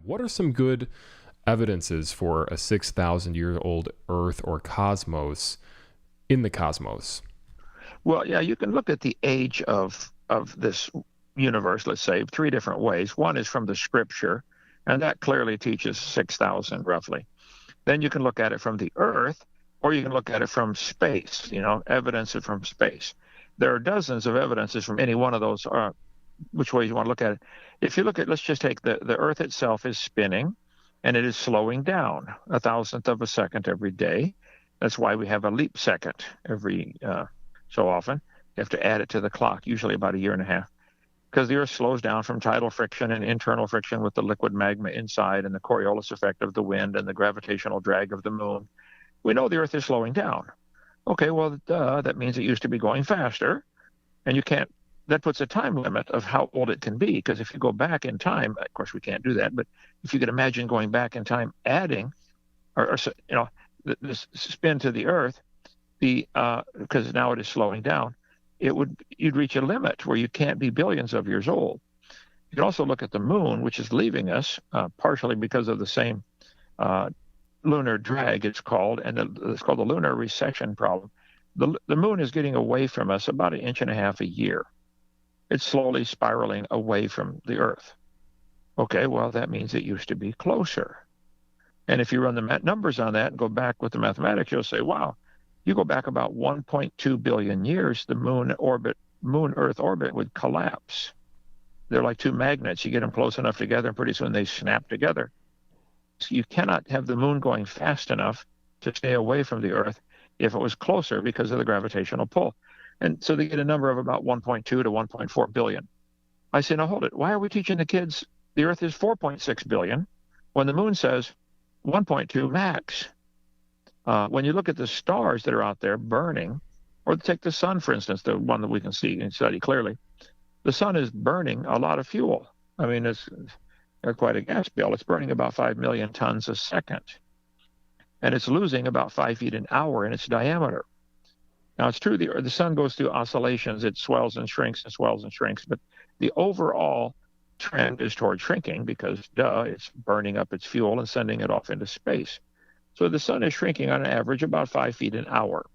What are some good evidences for a 6,000-year-old Earth or cosmos in the cosmos? Well, yeah, you can look at the age of this universe, let's say, three different ways. One is from the scripture, and that clearly teaches 6,000 roughly. Then you can look at it from the Earth, or you can look at it from space, evidence from space. There are dozens of evidences from any one of those, which way you want to look at it. If you look at, let's just take the Earth itself is spinning, and it is slowing down a thousandth of a second every day. That's why we have a leap second every so often. You have to add it to the clock, usually about a year and a half, because the Earth slows down from tidal friction and internal friction with the liquid magma inside and the Coriolis effect of the wind and the gravitational drag of the moon. We know the Earth is slowing down. Okay, well, that means it used to be going faster, and you can't. That puts a time limit of how old it can be, because if you go back in time, of course we can't do that, but if you could imagine going back in time, adding, or this spin to the Earth, because now it is slowing down, you'd reach a limit where you can't be billions of years old. You can also look at the moon, which is leaving us, partially because of the same lunar drag, it's called, and it's called the lunar recession problem. The moon is getting away from us about 1.5 inches a year. It's slowly spiraling away from the Earth. Okay, well, that means it used to be closer. And if you run the numbers on that and go back with the mathematics, you'll say, wow, you go back about 1.2 billion years, the moon-Earth orbit would collapse. They're like two magnets. You get them close enough together, and pretty soon they snap together. So you cannot have the moon going fast enough to stay away from the Earth if it was closer because of the gravitational pull. And so they get a number of about 1.2 to 1.4 billion. I say, now hold it. Why are we teaching the kids the Earth is 4.6 billion when the moon says 1.2 max? When you look at the stars that are out there burning, or take the sun, for instance, the one that we can see and study clearly, the sun is burning a lot of fuel. I mean, it's quite a gas bill. It's burning about 5 million tons a second, and it's losing about 5 feet an hour in its diameter. Now, it's true the sun goes through oscillations. It swells and shrinks and swells and shrinks, but the overall trend is toward shrinking because, it's burning up its fuel and sending it off into space. So the sun is shrinking on average about 5 feet an hour,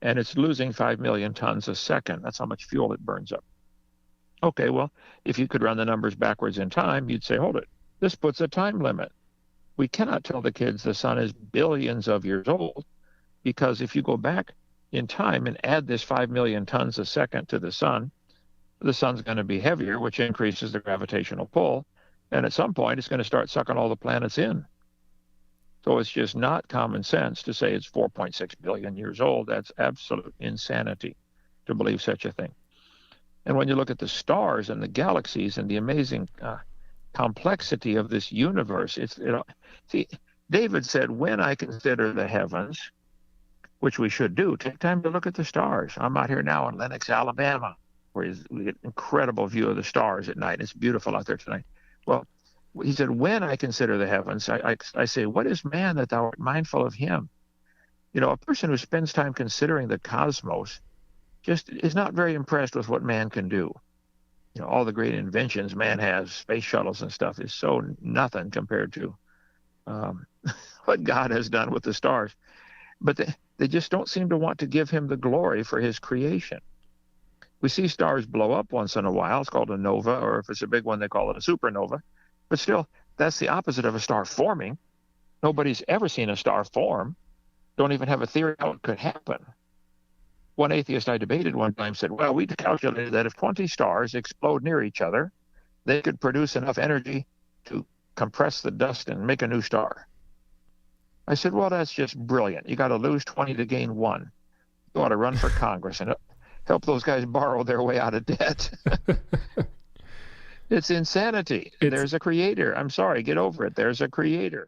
and it's losing 5 million tons a second. That's how much fuel it burns up. Okay, well, if you could run the numbers backwards in time, you'd say, hold it, this puts a time limit. We cannot tell the kids the sun is billions of years old, because if you go back in time and add this 5 million tons a second to the sun's going to be heavier, which increases the gravitational pull, and at some point it's going to start sucking all the planets in. So it's just not common sense to say it's 4.6 billion years old. That's absolute insanity to believe such a thing. And when you look at the stars and the galaxies and the amazing complexity of this universe, see, David said, when I consider the heavens, which we should do, take time to look at the stars. I'm out here now in Lenox, Alabama, where we get an incredible view of the stars at night. It's beautiful out there tonight. Well, he said, when I consider the heavens, I say, what is man that thou art mindful of him? A person who spends time considering the cosmos just is not very impressed with what man can do. All the great inventions man has, space shuttles and stuff, is so nothing compared to what God has done with the stars. But they just don't seem to want to give him the glory for his creation. We see stars blow up once in a while. It's called a nova, or if it's a big one, they call it a supernova. But still, that's the opposite of a star forming. Nobody's ever seen a star form. Don't even have a theory how it could happen. One atheist I debated one time said, well, we calculated that if 20 stars explode near each other, they could produce enough energy to compress the dust and make a new star. I said, well, that's just brilliant. You got to lose 20 to gain 1. You ought to run for Congress and help those guys borrow their way out of debt. It's insanity. There's a creator. I'm sorry, get over it. There's a creator.